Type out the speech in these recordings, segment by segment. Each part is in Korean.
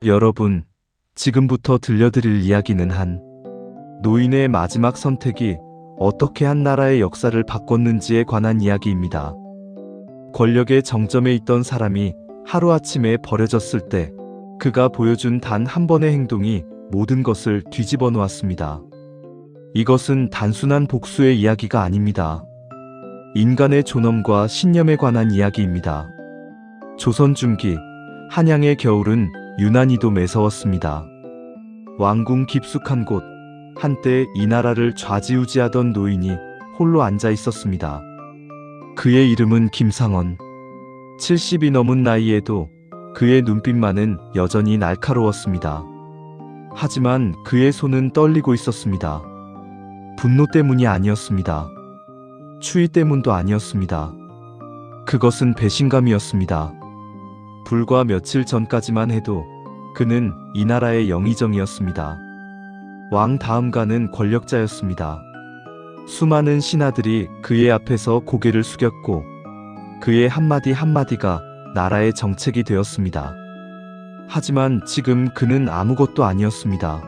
여러분, 지금부터 들려드릴 이야기는 한 노인의 마지막 선택이 어떻게 한 나라의 역사를 바꿨는지에 관한 이야기입니다. 권력의 정점에 있던 사람이 하루아침에 버려졌을 때 그가 보여준 단 한 번의 행동이 모든 것을 뒤집어 놓았습니다. 이것은 단순한 복수의 이야기가 아닙니다. 인간의 존엄과 신념에 관한 이야기입니다. 조선 중기, 한양의 겨울은 유난히도 매서웠습니다. 왕궁 깊숙한 곳, 한때 이 나라를 좌지우지하던 노인이 홀로 앉아 있었습니다. 그의 이름은 김상원. 70이 넘은 나이에도 그의 눈빛만은 여전히 날카로웠습니다. 하지만 그의 손은 떨리고 있었습니다. 분노 때문이 아니었습니다. 추위 때문도 아니었습니다. 그것은 배신감이었습니다. 불과 며칠 전까지만 해도 그는 이 나라의 영의정이었습니다. 왕 다음가는 권력자였습니다. 수많은 신하들이 그의 앞에서 고개를 숙였고 그의 한마디 한마디가 나라의 정책이 되었습니다. 하지만 지금 그는 아무것도 아니었습니다.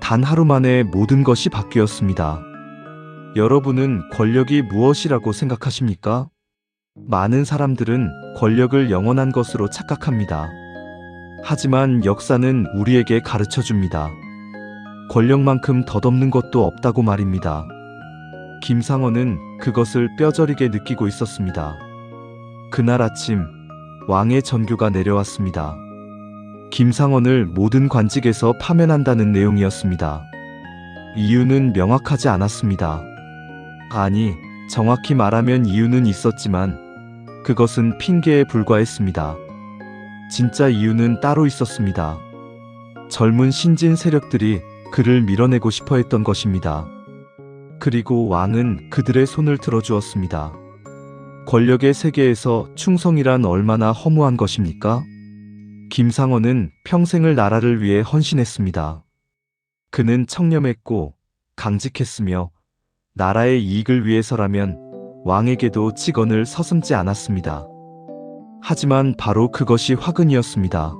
단 하루 만에 모든 것이 바뀌었습니다. 여러분은 권력이 무엇이라고 생각하십니까? 많은 사람들은 권력을 영원한 것으로 착각합니다. 하지만 역사는 우리에게 가르쳐 줍니다. 권력만큼 덧없는 것도 없다고 말입니다. 김상원은 그것을 뼈저리게 느끼고 있었습니다. 그날 아침, 왕의 전교가 내려왔습니다. 김상원을 모든 관직에서 파면한다는 내용이었습니다. 이유는 명확하지 않았습니다. 아니, 정확히 말하면 이유는 있었지만 그것은 핑계에 불과했습니다. 진짜 이유는 따로 있었습니다. 젊은 신진 세력들이 그를 밀어내고 싶어 했던 것입니다. 그리고 왕은 그들의 손을 들어주었습니다. 권력의 세계에서 충성이란 얼마나 허무한 것입니까? 김상원은 평생을 나라를 위해 헌신했습니다. 그는 청렴했고 강직했으며 나라의 이익을 위해서라면 왕에게도 직언을 서슴지 않았습니다. 하지만 바로 그것이 화근이었습니다.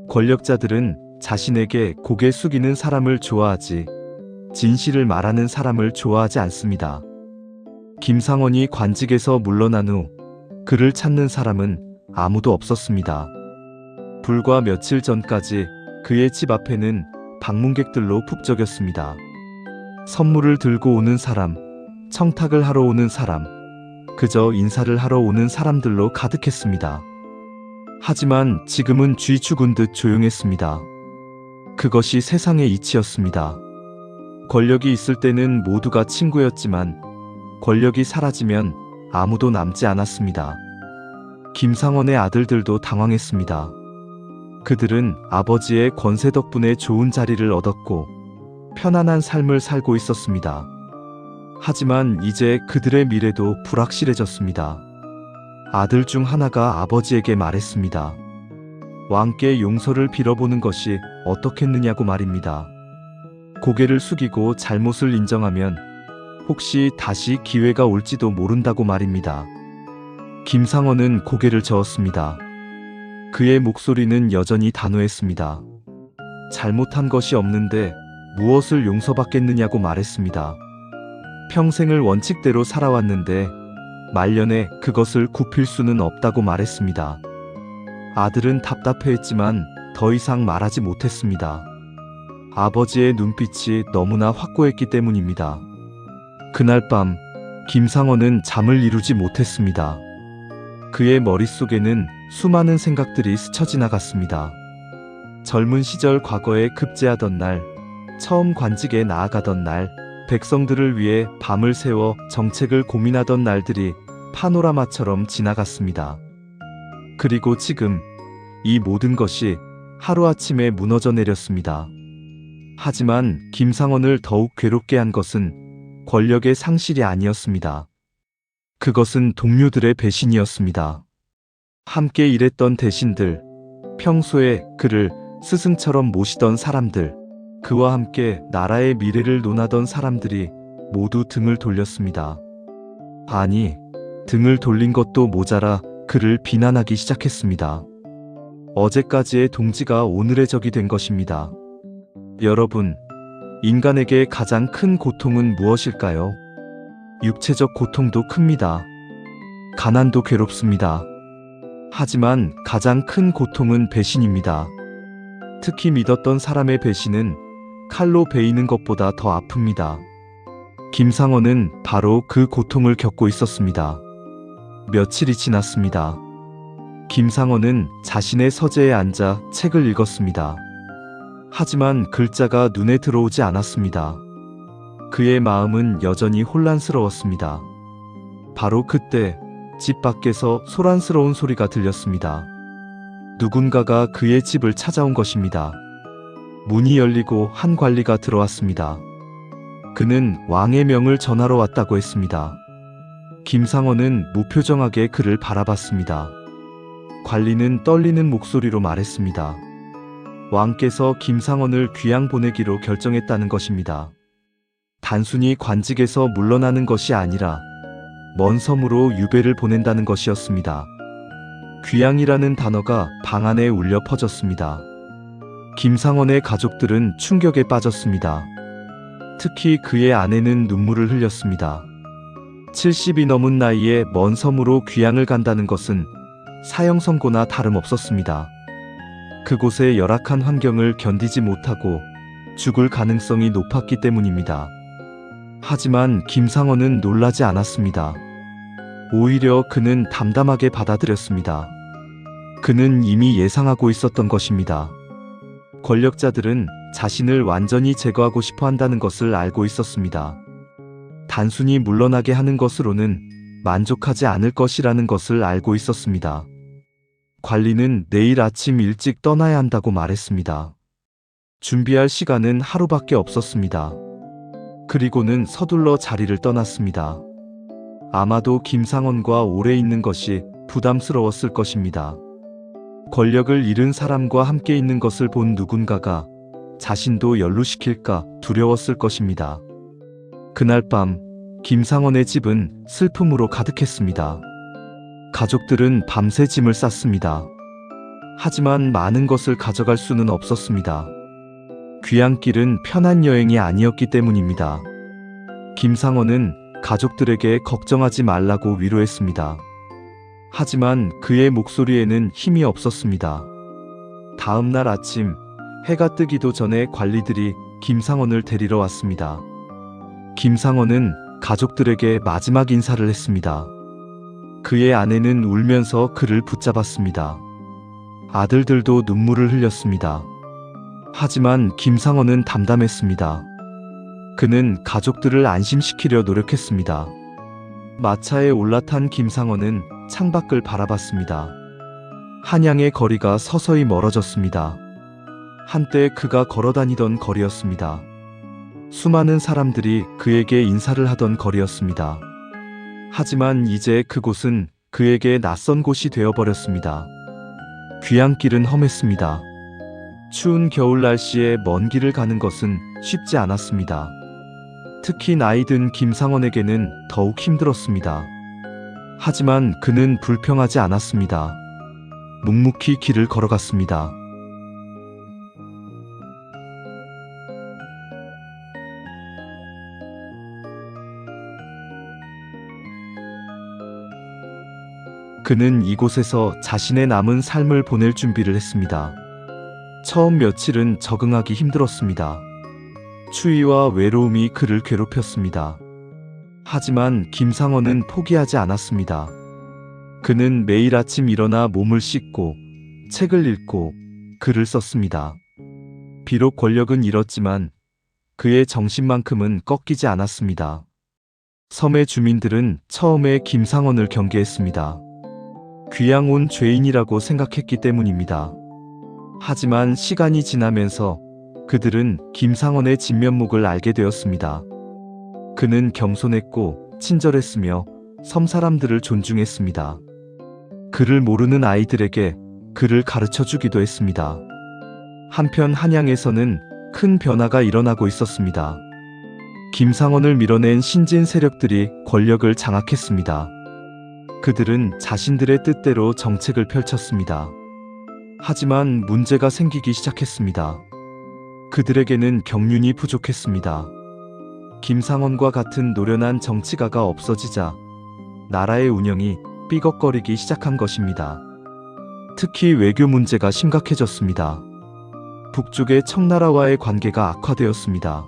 권력자들은 자신에게 고개 숙이는 사람을 좋아하지 진실을 말하는 사람을 좋아하지 않습니다. 김상원이 관직에서 물러난 후 그를 찾는 사람은 아무도 없었습니다. 불과 며칠 전까지 그의 집 앞에는 방문객들로 북적였습니다. 선물을 들고 오는 사람, 청탁을 하러 오는 사람, 그저 인사를 하러 오는 사람들로 가득했습니다. 하지만 지금은 쥐 죽은 듯 조용했습니다. 그것이 세상의 이치였습니다. 권력이 있을 때는 모두가 친구였지만 권력이 사라지면 아무도 남지 않았습니다. 김상원의 아들들도 당황했습니다. 그들은 아버지의 권세 덕분에 좋은 자리를 얻었고 편안한 삶을 살고 있었습니다. 하지만 이제 그들의 미래도 불확실해졌습니다. 아들 중 하나가 아버지에게 말했습니다. 왕께 용서를 빌어보는 것이 어떻겠느냐고 말입니다. 고개를 숙이고 잘못을 인정하면 혹시 다시 기회가 올지도 모른다고 말입니다. 김상원은 고개를 저었습니다. 그의 목소리는 여전히 단호했습니다. 잘못한 것이 없는데 무엇을 용서받겠느냐고 말했습니다. 평생을 원칙대로 살아왔는데 말년에 그것을 굽힐 수는 없다고 말했습니다. 아들은 답답해했지만 더 이상 말하지 못했습니다. 아버지의 눈빛이 너무나 확고했기 때문입니다. 그날 밤 김상원은 잠을 이루지 못했습니다. 그의 머릿속에는 수많은 생각들이 스쳐 지나갔습니다. 젊은 시절 과거에 급제하던 날, 처음 관직에 나아가던 날, 백성들을 위해 밤을 새워 정책을 고민하던 날들이 파노라마처럼 지나갔습니다. 그리고 지금 이 모든 것이 하루아침에 무너져 내렸습니다. 하지만 김상원을 더욱 괴롭게 한 것은 권력의 상실이 아니었습니다. 그것은 동료들의 배신이었습니다. 함께 일했던 대신들, 평소에 그를 스승처럼 모시던 사람들, 그와 함께 나라의 미래를 논하던 사람들이 모두 등을 돌렸습니다. 아니, 등을 돌린 것도 모자라 그를 비난하기 시작했습니다. 어제까지의 동지가 오늘의 적이 된 것입니다. 여러분, 인간에게 가장 큰 고통은 무엇일까요? 육체적 고통도 큽니다. 가난도 괴롭습니다. 하지만 가장 큰 고통은 배신입니다. 특히 믿었던 사람의 배신은 칼로 베이는 것보다 더 아픕니다. 김상원은 바로 그 고통을 겪고 있었습니다. 며칠이 지났습니다. 김상원은 자신의 서재에 앉아 책을 읽었습니다. 하지만 글자가 눈에 들어오지 않았습니다. 그의 마음은 여전히 혼란스러웠습니다. 바로 그때 집 밖에서 소란스러운 소리가 들렸습니다. 누군가가 그의 집을 찾아온 것입니다. 문이 열리고 한 관리가 들어왔습니다. 그는 왕의 명을 전하러 왔다고 했습니다. 김상원은 무표정하게 그를 바라봤습니다. 관리는 떨리는 목소리로 말했습니다. 왕께서 김상원을 귀양 보내기로 결정했다는 것입니다. 단순히 관직에서 물러나는 것이 아니라 먼 섬으로 유배를 보낸다는 것이었습니다. 귀양이라는 단어가 방 안에 울려 퍼졌습니다. 김상원의 가족들은 충격에 빠졌습니다. 특히 그의 아내는 눈물을 흘렸습니다. 70이 넘은 나이에 먼 섬으로 귀양을 간다는 것은 사형 선고나 다름없었습니다. 그곳의 열악한 환경을 견디지 못하고 죽을 가능성이 높았기 때문입니다. 하지만 김상원은 놀라지 않았습니다. 오히려 그는 담담하게 받아들였습니다. 그는 이미 예상하고 있었던 것입니다. 권력자들은 자신을 완전히 제거하고 싶어 한다는 것을 알고 있었습니다. 단순히 물러나게 하는 것으로는 만족하지 않을 것이라는 것을 알고 있었습니다. 관리는 내일 아침 일찍 떠나야 한다고 말했습니다. 준비할 시간은 하루밖에 없었습니다. 그리고는 서둘러 자리를 떠났습니다. 아마도 김상원과 오래 있는 것이 부담스러웠을 것입니다. 권력을 잃은 사람과 함께 있는 것을 본 누군가가 자신도 연루시킬까 두려웠을 것입니다. 그날 밤 김상원의 집은 슬픔으로 가득했습니다. 가족들은 밤새 짐을 쌌습니다. 하지만 많은 것을 가져갈 수는 없었습니다. 귀향길은 편한 여행이 아니었기 때문입니다. 김상원은 가족들에게 걱정하지 말라고 위로했습니다. 하지만 그의 목소리에는 힘이 없었습니다. 다음 날 아침 해가 뜨기도 전에 관리들이 김상원을 데리러 왔습니다. 김상원은 가족들에게 마지막 인사를 했습니다. 그의 아내는 울면서 그를 붙잡았습니다. 아들들도 눈물을 흘렸습니다. 하지만 김상원은 담담했습니다. 그는 가족들을 안심시키려 노력했습니다. 마차에 올라탄 김상원은 창밖을 바라봤습니다. 한양의 거리가 서서히 멀어졌습니다. 한때 그가 걸어다니던 거리였습니다. 수많은 사람들이 그에게 인사를 하던 거리였습니다. 하지만 이제 그곳은 그에게 낯선 곳이 되어버렸습니다. 귀향길은 험했습니다. 추운 겨울 날씨에 먼 길을 가는 것은 쉽지 않았습니다. 특히 나이 든 김상원에게는 더욱 힘들었습니다. 하지만 그는 불평하지 않았습니다. 묵묵히 길을 걸어갔습니다. 그는 이곳에서 자신의 남은 삶을 보낼 준비를 했습니다. 처음 며칠은 적응하기 힘들었습니다. 추위와 외로움이 그를 괴롭혔습니다. 하지만 김상원은 포기하지 않았습니다. 그는 매일 아침 일어나 몸을 씻고 책을 읽고 글을 썼습니다. 비록 권력은 잃었지만 그의 정신만큼은 꺾이지 않았습니다. 섬의 주민들은 처음에 김상원을 경계했습니다. 귀양 온 죄인이라고 생각했기 때문입니다. 하지만 시간이 지나면서 그들은 김상원의 진면목을 알게 되었습니다. 그는 겸손했고 친절했으며 섬 사람들을 존중했습니다. 글을 모르는 아이들에게 글을 가르쳐 주기도 했습니다. 한편 한양에서는 큰 변화가 일어나고 있었습니다. 김상원을 밀어낸 신진 세력들이 권력을 장악했습니다. 그들은 자신들의 뜻대로 정책을 펼쳤습니다. 하지만 문제가 생기기 시작했습니다. 그들에게는 경륜이 부족했습니다. 김상원과 같은 노련한 정치가가 없어지자 나라의 운영이 삐걱거리기 시작한 것입니다. 특히 외교 문제가 심각해졌습니다. 북쪽의 청나라와의 관계가 악화되었습니다.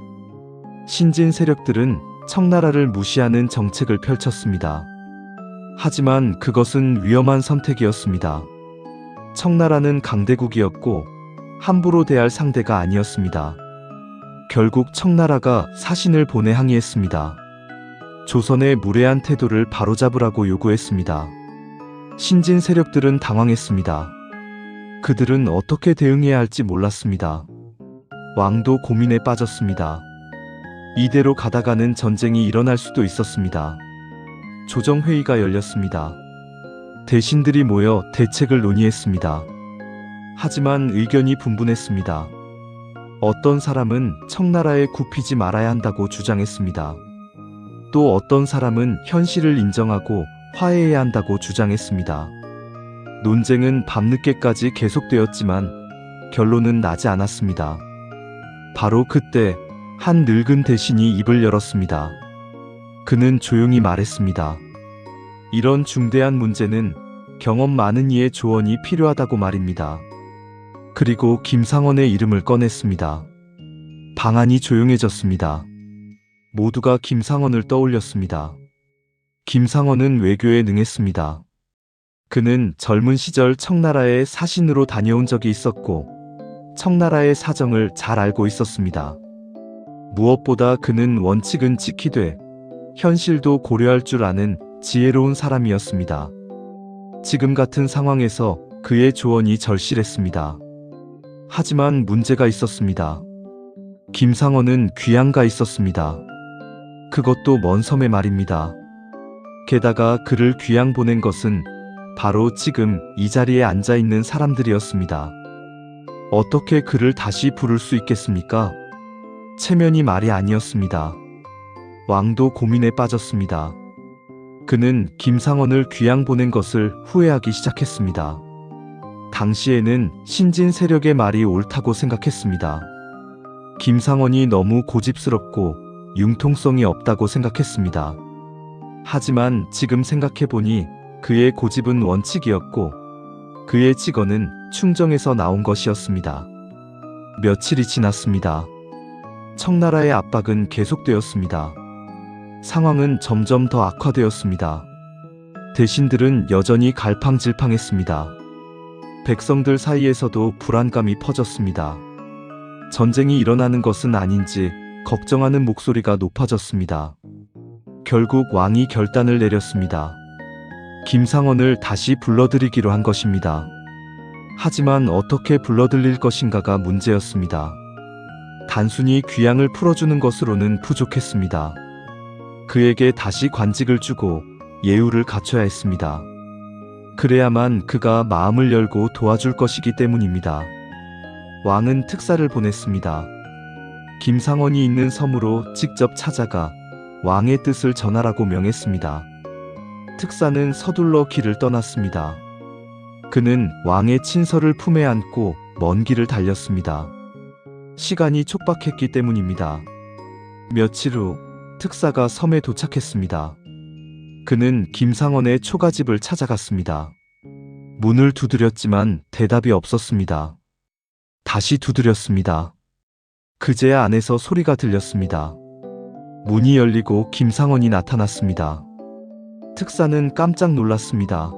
신진 세력들은 청나라를 무시하는 정책을 펼쳤습니다. 하지만 그것은 위험한 선택이었습니다. 청나라는 강대국이었고 함부로 대할 상대가 아니었습니다. 결국 청나라가 사신을 보내 항의했습니다. 조선의 무례한 태도를 바로잡으라고 요구했습니다. 신진 세력들은 당황했습니다. 그들은 어떻게 대응해야 할지 몰랐습니다. 왕도 고민에 빠졌습니다. 이대로 가다가는 전쟁이 일어날 수도 있었습니다. 조정회의가 열렸습니다. 대신들이 모여 대책을 논의했습니다. 하지만 의견이 분분했습니다. 어떤 사람은 청나라에 굽히지 말아야 한다고 주장했습니다. 또 어떤 사람은 현실을 인정하고 화해해야 한다고 주장했습니다. 논쟁은 밤늦게까지 계속되었지만 결론은 나지 않았습니다. 바로 그때 한 늙은 대신이 입을 열었습니다. 그는 조용히 말했습니다. 이런 중대한 문제는 경험 많은 이의 조언이 필요하다고 말입니다. 그리고 김상원의 이름을 꺼냈습니다. 방안이 조용해졌습니다. 모두가 김상원을 떠올렸습니다. 김상원은 외교에 능했습니다. 그는 젊은 시절 청나라의 사신으로 다녀온 적이 있었고 청나라의 사정을 잘 알고 있었습니다. 무엇보다 그는 원칙은 지키되 현실도 고려할 줄 아는 지혜로운 사람이었습니다. 지금 같은 상황에서 그의 조언이 절실했습니다. 하지만 문제가 있었습니다. 김상원은 귀양가 있었습니다. 그것도 먼 섬에 말입니다. 게다가 그를 귀양 보낸 것은 바로 지금 이 자리에 앉아 있는 사람들이었습니다. 어떻게 그를 다시 부를 수 있겠습니까? 체면이 말이 아니었습니다. 왕도 고민에 빠졌습니다. 그는 김상원을 귀양 보낸 것을 후회하기 시작했습니다. 당시에는 신진 세력의 말이 옳다고 생각했습니다. 김상원이 너무 고집스럽고 융통성이 없다고 생각했습니다. 하지만 지금 생각해보니 그의 고집은 원칙이었고 그의 직언은 충정에서 나온 것이었습니다. 며칠이 지났습니다. 청나라의 압박은 계속되었습니다. 상황은 점점 더 악화되었습니다. 대신들은 여전히 갈팡질팡했습니다. 백성들 사이에서도 불안감이 퍼졌습니다. 전쟁이 일어나는 것은 아닌지 걱정하는 목소리가 높아졌습니다. 결국 왕이 결단을 내렸습니다. 김상원을 다시 불러들이기로 한 것입니다. 하지만 어떻게 불러들일 것인가가 문제였습니다. 단순히 귀양을 풀어주는 것으로는 부족했습니다. 그에게 다시 관직을 주고 예우를 갖춰야 했습니다. 그래야만 그가 마음을 열고 도와줄 것이기 때문입니다. 왕은 특사를 보냈습니다. 김상원이 있는 섬으로 직접 찾아가 왕의 뜻을 전하라고 명했습니다. 특사는 서둘러 길을 떠났습니다. 그는 왕의 친서를 품에 안고 먼 길을 달렸습니다. 시간이 촉박했기 때문입니다. 며칠 후 특사가 섬에 도착했습니다. 그는 김상원의 초가집을 찾아갔습니다. 문을 두드렸지만 대답이 없었습니다. 다시 두드렸습니다. 그제야 안에서 소리가 들렸습니다. 문이 열리고 김상원이 나타났습니다. 특사는 깜짝 놀랐습니다.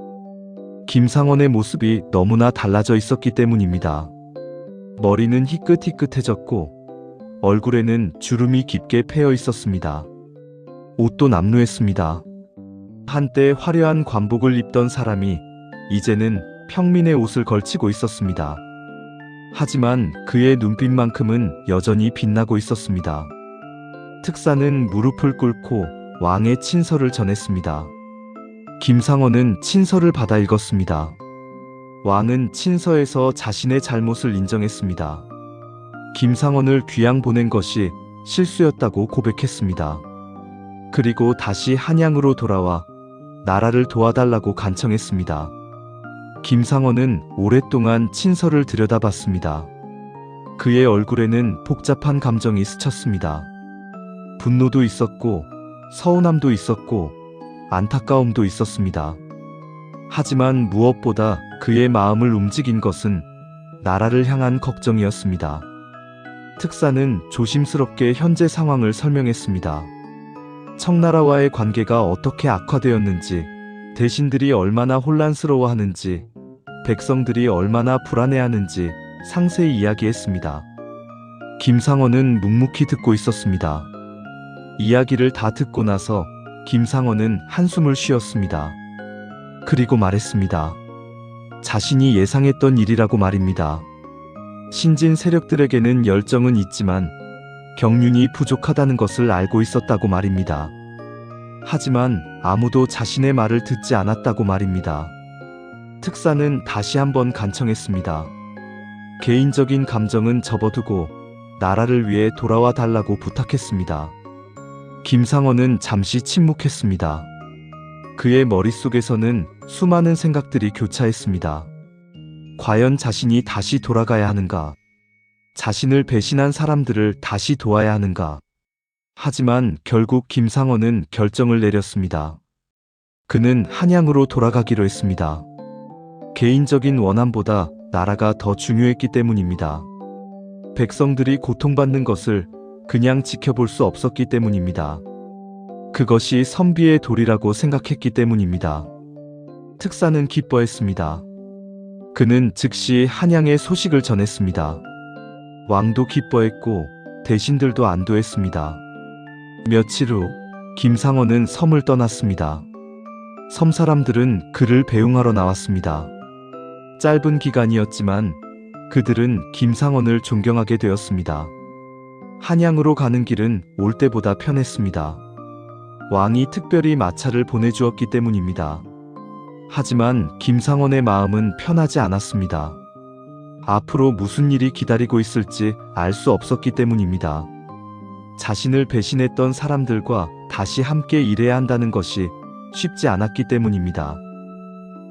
김상원의 모습이 너무나 달라져 있었기 때문입니다. 머리는 희끗희끗해졌고 얼굴에는 주름이 깊게 패여 있었습니다. 옷도 남루했습니다. 한때 화려한 관복을 입던 사람이 이제는 평민의 옷을 걸치고 있었습니다. 하지만 그의 눈빛만큼은 여전히 빛나고 있었습니다. 특사는 무릎을 꿇고 왕의 친서를 전했습니다. 김상원은 친서를 받아 읽었습니다. 왕은 친서에서 자신의 잘못을 인정했습니다. 김상원을 귀양 보낸 것이 실수였다고 고백했습니다. 그리고 다시 한양으로 돌아와 나라를 도와달라고 간청했습니다. 김상원은 오랫동안 친서를 들여다봤습니다. 그의 얼굴에는 복잡한 감정이 스쳤습니다. 분노도 있었고, 서운함도 있었고, 안타까움도 있었습니다. 하지만 무엇보다 그의 마음을 움직인 것은 나라를 향한 걱정이었습니다. 특사는 조심스럽게 현재 상황을 설명했습니다. 청나라와의 관계가 어떻게 악화되었는지, 대신들이 얼마나 혼란스러워하는지, 백성들이 얼마나 불안해하는지 상세히 이야기했습니다. 김상원은 묵묵히 듣고 있었습니다. 이야기를 다 듣고 나서 김상원은 한숨을 쉬었습니다. 그리고 말했습니다. 자신이 예상했던 일이라고 말입니다. 신진 세력들에게는 열정은 있지만 경륜이 부족하다는 것을 알고 있었다고 말입니다. 하지만 아무도 자신의 말을 듣지 않았다고 말입니다. 특사는 다시 한번 간청했습니다. 개인적인 감정은 접어두고 나라를 위해 돌아와 달라고 부탁했습니다. 김상원은 잠시 침묵했습니다. 그의 머릿속에서는 수많은 생각들이 교차했습니다. 과연 자신이 다시 돌아가야 하는가? 자신을 배신한 사람들을 다시 도와야 하는가? 하지만 결국 김상원은 결정을 내렸습니다. 그는 한양으로 돌아가기로 했습니다. 개인적인 원함보다 나라가 더 중요했기 때문입니다. 백성들이 고통받는 것을 그냥 지켜볼 수 없었기 때문입니다. 그것이 선비의 도리라고 생각했기 때문입니다. 특사는 기뻐했습니다. 그는 즉시 한양에 소식을 전했습니다. 왕도 기뻐했고 대신들도 안도했습니다. 며칠 후 김상원은 섬을 떠났습니다. 섬 사람들은 그를 배웅하러 나왔습니다. 짧은 기간이었지만 그들은 김상원을 존경하게 되었습니다. 한양으로 가는 길은 올 때보다 편했습니다. 왕이 특별히 마차를 보내주었기 때문입니다. 하지만 김상원의 마음은 편하지 않았습니다. 앞으로 무슨 일이 기다리고 있을지 알 수 없었기 때문입니다. 자신을 배신했던 사람들과 다시 함께 일해야 한다는 것이 쉽지 않았기 때문입니다.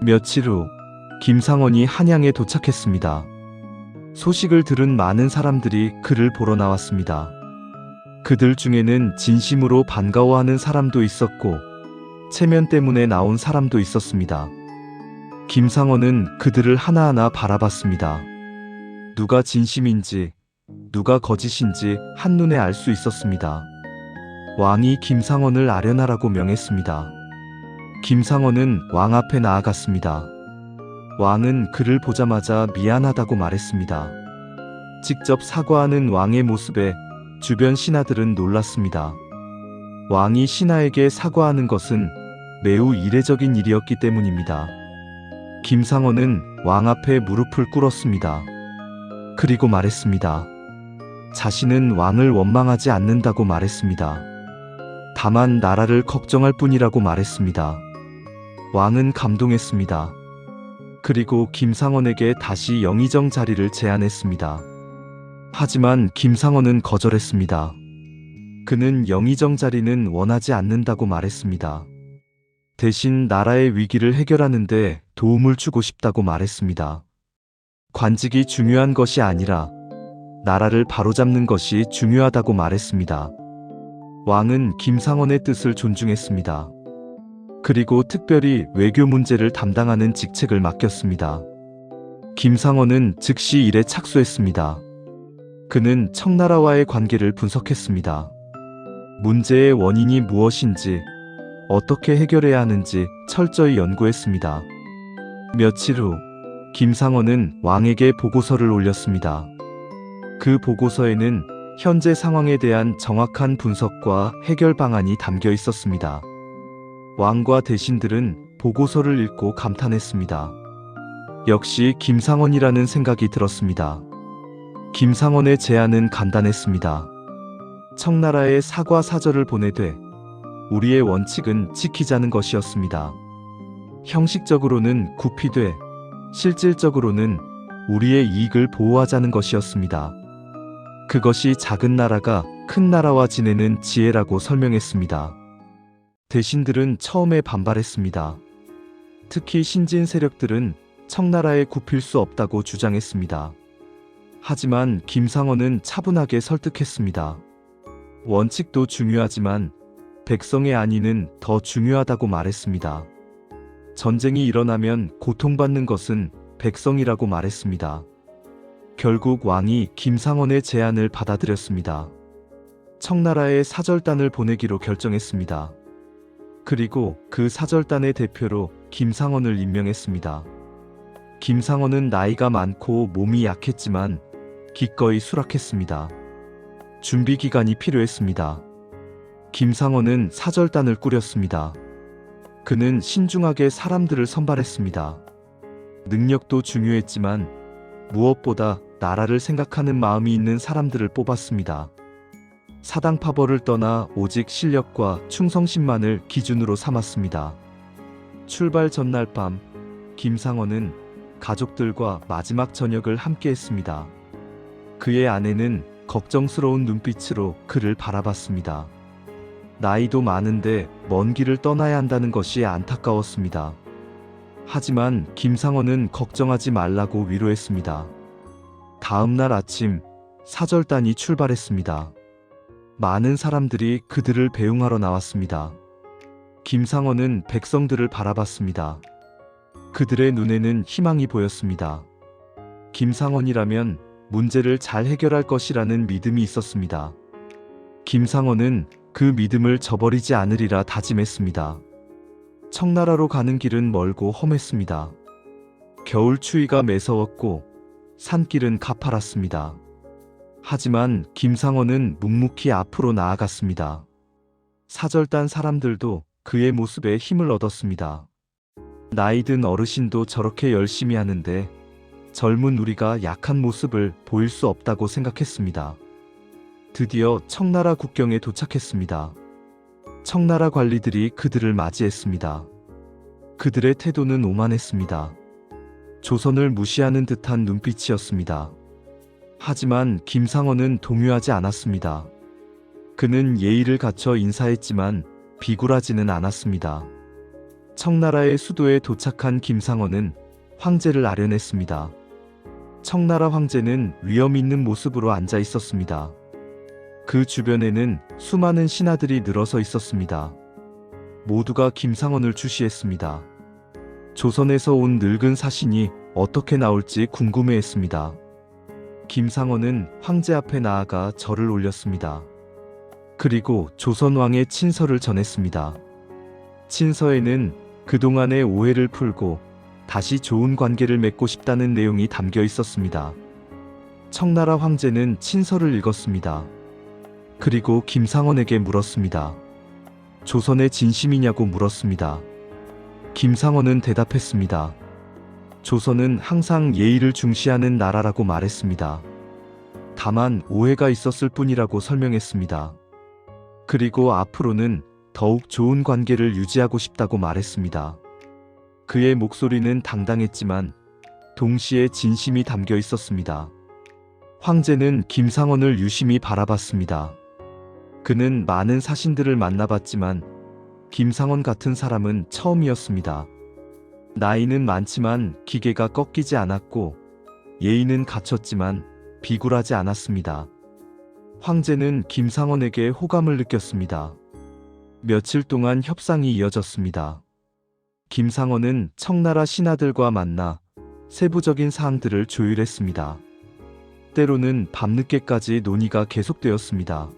며칠 후 김상원이 한양에 도착했습니다. 소식을 들은 많은 사람들이 그를 보러 나왔습니다. 그들 중에는 진심으로 반가워하는 사람도 있었고 체면 때문에 나온 사람도 있었습니다. 김상원은 그들을 하나하나 바라봤습니다. 누가 진심인지 누가 거짓인지 한눈에 알 수 있었습니다. 왕이 김상원을 아련하라고 명했습니다. 김상원은 왕 앞에 나아갔습니다. 왕은 그를 보자마자 미안하다고 말했습니다. 직접 사과하는 왕의 모습에 주변 신하들은 놀랐습니다. 왕이 신하에게 사과하는 것은 매우 이례적인 일이었기 때문입니다. 김상원은 왕 앞에 무릎을 꿇었습니다. 그리고 말했습니다. 자신은 왕을 원망하지 않는다고 말했습니다. 다만 나라를 걱정할 뿐이라고 말했습니다. 왕은 감동했습니다. 그리고 김상원에게 다시 영의정 자리를 제안했습니다. 하지만 김상원은 거절했습니다. 그는 영의정 자리는 원하지 않는다고 말했습니다. 대신 나라의 위기를 해결하는데 도움을 주고 싶다고 말했습니다. 관직이 중요한 것이 아니라 나라를 바로잡는 것이 중요하다고 말했습니다. 왕은 김상원의 뜻을 존중했습니다. 그리고 특별히 외교 문제를 담당하는 직책을 맡겼습니다. 김상원은 즉시 일에 착수했습니다. 그는 청나라와의 관계를 분석했습니다. 문제의 원인이 무엇인지, 어떻게 해결해야 하는지 철저히 연구했습니다. 며칠 후 김상원은 왕에게 보고서를 올렸습니다. 그 보고서에는 현재 상황에 대한 정확한 분석과 해결 방안이 담겨 있었습니다. 왕과 대신들은 보고서를 읽고 감탄했습니다. 역시 김상원이라는 생각이 들었습니다. 김상원의 제안은 간단했습니다. 청나라에 사과 사절을 보내되 우리의 원칙은 지키자는 것이었습니다. 형식적으로는 구피되 실질적으로는 우리의 이익을 보호하자는 것이었습니다. 그것이 작은 나라가 큰 나라와 지내는 지혜라고 설명했습니다. 대신들은 처음에 반발했습니다. 특히 신진 세력들은 청나라에 굽힐 수 없다고 주장했습니다. 하지만 김상원은 차분하게 설득했습니다. 원칙도 중요하지만 백성의 안위는 더 중요하다고 말했습니다. 전쟁이 일어나면 고통받는 것은 백성이라고 말했습니다. 결국 왕이 김상원의 제안을 받아들였습니다. 청나라에 사절단을 보내기로 결정했습니다. 그리고 그 사절단의 대표로 김상원을 임명했습니다. 김상원은 나이가 많고 몸이 약했지만 기꺼이 수락했습니다. 준비 기간이 필요했습니다. 김상원은 사절단을 꾸렸습니다. 그는 신중하게 사람들을 선발했습니다. 능력도 중요했지만 무엇보다 나라를 생각하는 마음이 있는 사람들을 뽑았습니다. 사당파벌을 떠나 오직 실력과 충성심만을 기준으로 삼았습니다. 출발 전날 밤, 김상원은 가족들과 마지막 저녁을 함께했습니다. 그의 아내는 걱정스러운 눈빛으로 그를 바라봤습니다. 나이도 많은데 먼 길을 떠나야 한다는 것이 안타까웠습니다. 하지만 김상원은 걱정하지 말라고 위로했습니다. 다음 날 아침, 사절단이 출발했습니다. 많은 사람들이 그들을 배웅하러 나왔습니다. 김상원은 백성들을 바라봤습니다. 그들의 눈에는 희망이 보였습니다. 김상원이라면 문제를 잘 해결할 것이라는 믿음이 있었습니다. 김상원은 그 믿음을 저버리지 않으리라 다짐했습니다. 청나라로 가는 길은 멀고 험했습니다. 겨울 추위가 매서웠고 산길은 가파랐습니다. 하지만 김상원은 묵묵히 앞으로 나아갔습니다. 사절단 사람들도 그의 모습에 힘을 얻었습니다. 나이 든 어르신도 저렇게 열심히 하는데 젊은 우리가 약한 모습을 보일 수 없다고 생각했습니다. 드디어 청나라 국경에 도착했습니다. 청나라 관리들이 그들을 맞이했습니다. 그들의 태도는 오만했습니다. 조선을 무시하는 듯한 눈빛이었습니다. 하지만 김상원은 동요하지 않았습니다. 그는 예의를 갖춰 인사했지만 비굴하지는 않았습니다. 청나라의 수도에 도착한 김상원은 황제를 아련했습니다. 청나라 황제는 위험 있는 모습으로 앉아 있었습니다. 그 주변에는 수많은 신하들이 늘어서 있었습니다. 모두가 김상원을 주시했습니다. 조선에서 온 늙은 사신이 어떻게 나올지 궁금해했습니다. 김상원은 황제 앞에 나아가 절을 올렸습니다. 그리고 조선왕의 친서를 전했습니다. 친서에는 그동안의 오해를 풀고 다시 좋은 관계를 맺고 싶다는 내용이 담겨 있었습니다. 청나라 황제는 친서를 읽었습니다. 그리고 김상원에게 물었습니다. 조선의 진심이냐고 물었습니다. 김상원은 대답했습니다. 조선은 항상 예의를 중시하는 나라라고 말했습니다. 다만 오해가 있었을 뿐이라고 설명했습니다. 그리고 앞으로는 더욱 좋은 관계를 유지하고 싶다고 말했습니다. 그의 목소리는 당당했지만 동시에 진심이 담겨 있었습니다. 황제는 김상원을 유심히 바라봤습니다. 그는 많은 사신들을 만나봤지만 김상원 같은 사람은 처음이었습니다. 나이는 많지만 기계가 꺾이지 않았고 예의는 갖췄지만 비굴하지 않았습니다. 황제는 김상원에게 호감을 느꼈습니다. 며칠 동안 협상이 이어졌습니다. 김상원은 청나라 신하들과 만나 세부적인 사항들을 조율했습니다. 때로는 밤늦게까지 논의가 계속되었습니다.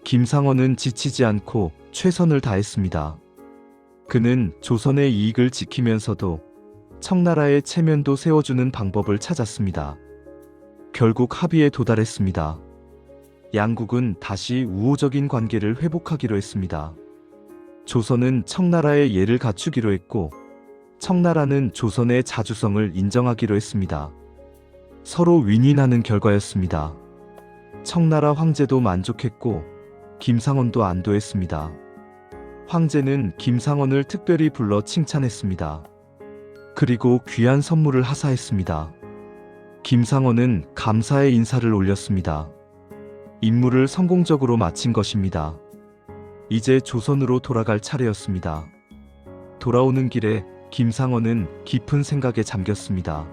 김상원은 지치지 않고 최선을 다했습니다. 그는 조선의 이익을 지키면서도 청나라의 체면도 세워주는 방법을 찾았습니다. 결국 합의에 도달했습니다. 양국은 다시 우호적인 관계를 회복하기로 했습니다. 조선은 청나라의 예를 갖추기로 했고 청나라는 조선의 자주성을 인정하기로 했습니다. 서로 윈윈하는 결과였습니다. 청나라 황제도 만족했고 김상원도 안도했습니다. 황제는 김상원을 특별히 불러 칭찬했습니다. 그리고 귀한 선물을 하사했습니다. 김상원은 감사의 인사를 올렸습니다. 임무를 성공적으로 마친 것입니다. 이제 조선으로 돌아갈 차례였습니다. 돌아오는 길에 김상원은 깊은 생각에 잠겼습니다.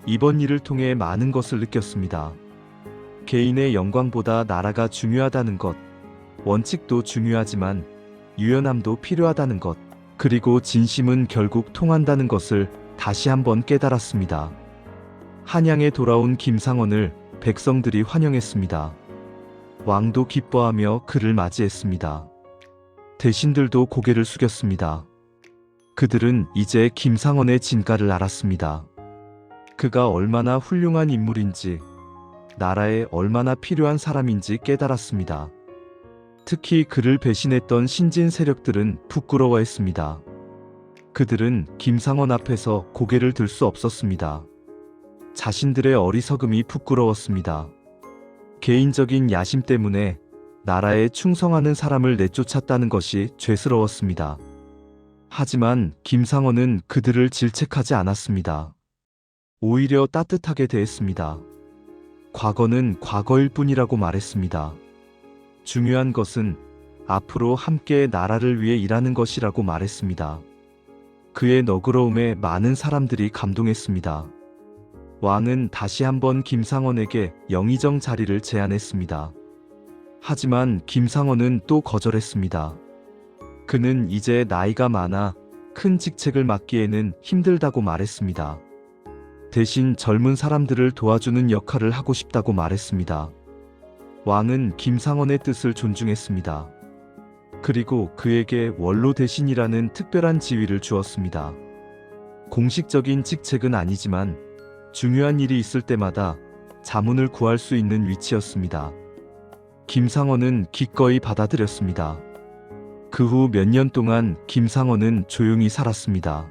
이번 일을 통해 많은 것을 느꼈습니다. 개인의 영광보다 나라가 중요하다는 것, 원칙도 중요하지만 유연함도 필요하다는 것, 그리고 진심은 결국 통한다는 것을 다시 한번 깨달았습니다. 한양에 돌아온 김상원을 백성들이 환영했습니다. 왕도 기뻐하며 그를 맞이했습니다. 대신들도 고개를 숙였습니다. 그들은 이제 김상원의 진가를 알았습니다. 그가 얼마나 훌륭한 인물인지, 나라에 얼마나 필요한 사람인지 깨달았습니다. 특히 그를 배신했던 신진 세력들은 부끄러워했습니다. 그들은 김상원 앞에서 고개를 들 수 없었습니다. 자신들의 어리석음이 부끄러웠습니다. 개인적인 야심 때문에 나라에 충성하는 사람을 내쫓았다는 것이 죄스러웠습니다. 하지만 김상원은 그들을 질책하지 않았습니다. 오히려 따뜻하게 대했습니다. 과거는 과거일 뿐이라고 말했습니다. 중요한 것은 앞으로 함께 나라를 위해 일하는 것이라고 말했습니다. 그의 너그러움에 많은 사람들이 감동했습니다. 왕은 다시 한번 김상원에게 영의정 자리를 제안했습니다. 하지만 김상원은 또 거절했습니다. 그는 이제 나이가 많아 큰 직책을 맡기에는 힘들다고 말했습니다. 대신 젊은 사람들을 도와주는 역할을 하고 싶다고 말했습니다. 왕은 김상원의 뜻을 존중했습니다. 그리고 그에게 원로 대신이라는 특별한 지위를 주었습니다. 공식적인 직책은 아니지만 중요한 일이 있을 때마다 자문을 구할 수 있는 위치였습니다. 김상원은 기꺼이 받아들였습니다. 그 후 몇 년 동안 김상원은 조용히 살았습니다.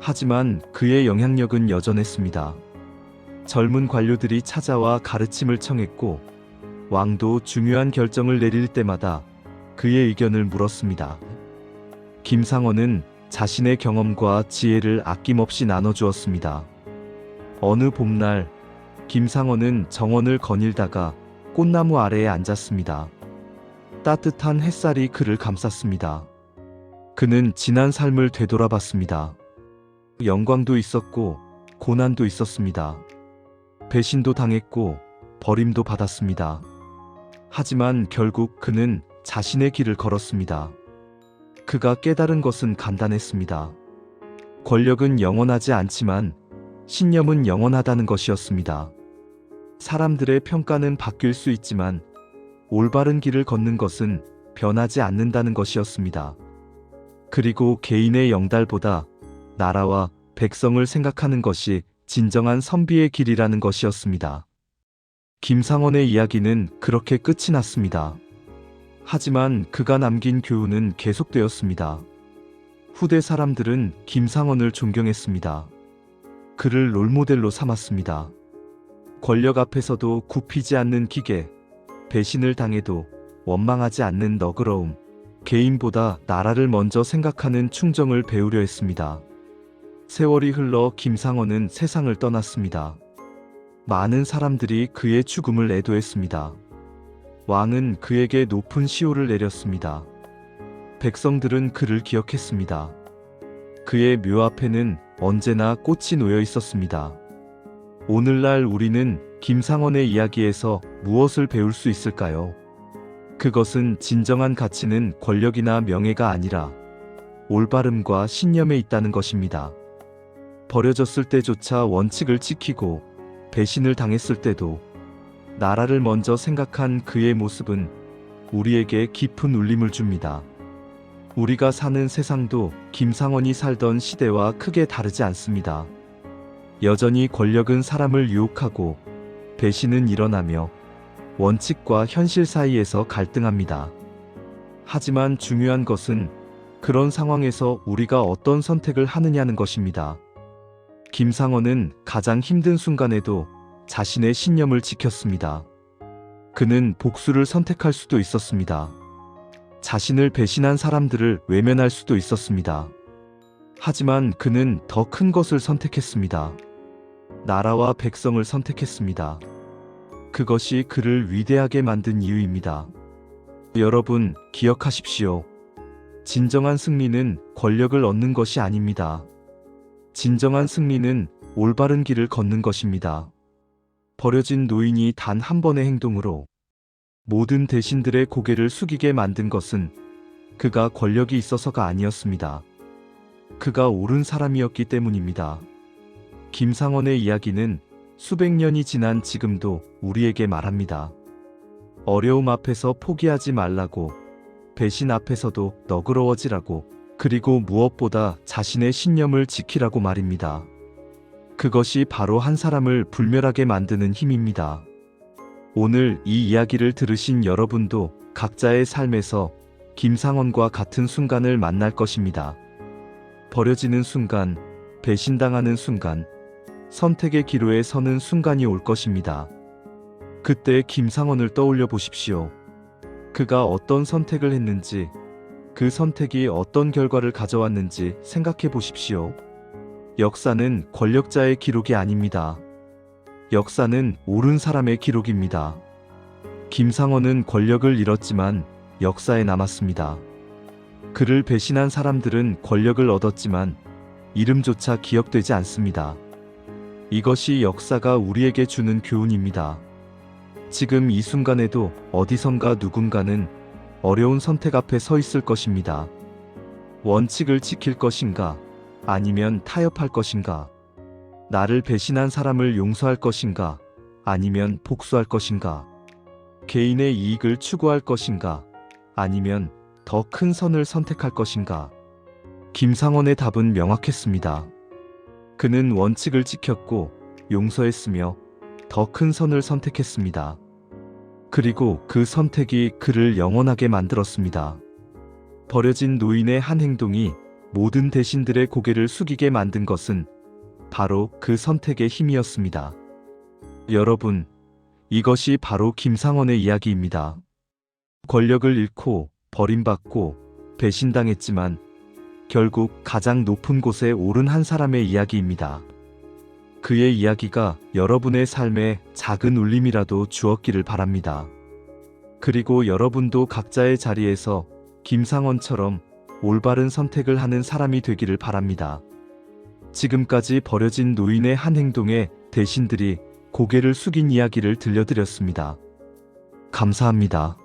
하지만 그의 영향력은 여전했습니다. 젊은 관료들이 찾아와 가르침을 청했고, 왕도 중요한 결정을 내릴 때마다 그의 의견을 물었습니다. 김상원은 자신의 경험과 지혜를 아낌없이 나눠주었습니다. 어느 봄날, 김상원은 정원을 거닐다가 꽃나무 아래에 앉았습니다. 따뜻한 햇살이 그를 감쌌습니다. 그는 지난 삶을 되돌아봤습니다. 영광도 있었고 고난도 있었습니다. 배신도 당했고 버림도 받았습니다. 하지만 결국 그는 자신의 길을 걸었습니다. 그가 깨달은 것은 간단했습니다. 권력은 영원하지 않지만 신념은 영원하다는 것이었습니다. 사람들의 평가는 바뀔 수 있지만 올바른 길을 걷는 것은 변하지 않는다는 것이었습니다. 그리고 개인의 영달보다 나라와 백성을 생각하는 것이 진정한 선비의 길이라는 것이었습니다. 김상원의 이야기는 그렇게 끝이 났습니다. 하지만 그가 남긴 교훈은 계속되었습니다. 후대 사람들은 김상원을 존경했습니다. 그를 롤모델로 삼았습니다. 권력 앞에서도 굽히지 않는 기계, 배신을 당해도 원망하지 않는 너그러움, 개인보다 나라를 먼저 생각하는 충정을 배우려 했습니다. 세월이 흘러 김상원은 세상을 떠났습니다. 많은 사람들이 그의 죽음을 애도했습니다. 왕은 그에게 높은 시호를 내렸습니다. 백성들은 그를 기억했습니다. 그의 묘 앞에는 언제나 꽃이 놓여 있었습니다. 오늘날 우리는 김상원의 이야기에서 무엇을 배울 수 있을까요? 그것은 진정한 가치는 권력이나 명예가 아니라 올바름과 신념에 있다는 것입니다. 버려졌을 때조차 원칙을 지키고 배신을 당했을 때도 나라를 먼저 생각한 그의 모습은 우리에게 깊은 울림을 줍니다. 우리가 사는 세상도 김상원이 살던 시대와 크게 다르지 않습니다. 여전히 권력은 사람을 유혹하고 배신은 일어나며 원칙과 현실 사이에서 갈등합니다. 하지만 중요한 것은 그런 상황에서 우리가 어떤 선택을 하느냐는 것입니다. 김상원은 가장 힘든 순간에도 자신의 신념을 지켰습니다. 그는 복수를 선택할 수도 있었습니다. 자신을 배신한 사람들을 외면할 수도 있었습니다. 하지만 그는 더 큰 것을 선택했습니다. 나라와 백성을 선택했습니다. 그것이 그를 위대하게 만든 이유입니다. 여러분, 기억하십시오. 진정한 승리는 권력을 얻는 것이 아닙니다. 진정한 승리는 올바른 길을 걷는 것입니다. 버려진 노인이 단 한 번의 행동으로 모든 대신들의 고개를 숙이게 만든 것은 그가 권력이 있어서가 아니었습니다. 그가 옳은 사람이었기 때문입니다. 김상원의 이야기는 수백 년이 지난 지금도 우리에게 말합니다. 어려움 앞에서 포기하지 말라고, 배신 앞에서도 너그러워지라고, 그리고 무엇보다 자신의 신념을 지키라고 말입니다. 그것이 바로 한 사람을 불멸하게 만드는 힘입니다. 오늘 이 이야기를 들으신 여러분도 각자의 삶에서 김상원과 같은 순간을 만날 것입니다. 버려지는 순간, 배신당하는 순간, 선택의 기로에 서는 순간이 올 것입니다. 그때 김상원을 떠올려 보십시오. 그가 어떤 선택을 했는지, 그 선택이 어떤 결과를 가져왔는지 생각해 보십시오. 역사는 권력자의 기록이 아닙니다. 역사는 옳은 사람의 기록입니다. 김상원은 권력을 잃었지만 역사에 남았습니다. 그를 배신한 사람들은 권력을 얻었지만 이름조차 기억되지 않습니다. 이것이 역사가 우리에게 주는 교훈입니다. 지금 이 순간에도 어디선가 누군가는 어려운 선택 앞에 서 있을 것입니다. 원칙을 지킬 것인가? 아니면 타협할 것인가? 나를 배신한 사람을 용서할 것인가? 아니면 복수할 것인가? 개인의 이익을 추구할 것인가? 아니면 더 큰 선을 선택할 것인가? 김상원의 답은 명확했습니다. 그는 원칙을 지켰고 용서했으며 더 큰 선을 선택했습니다. 그리고 그 선택이 그를 영원하게 만들었습니다. 버려진 노인의 한 행동이 모든 대신들의 고개를 숙이게 만든 것은 바로 그 선택의 힘이었습니다. 여러분, 이것이 바로 김상원의 이야기입니다. 권력을 잃고 버림받고 배신당했지만 결국 가장 높은 곳에 오른 한 사람의 이야기입니다. 그의 이야기가 여러분의 삶에 작은 울림이라도 주었기를 바랍니다. 그리고 여러분도 각자의 자리에서 김상원처럼 올바른 선택을 하는 사람이 되기를 바랍니다. 지금까지 버려진 노인의 한 행동에 대신들이 고개를 숙인 이야기를 들려드렸습니다. 감사합니다.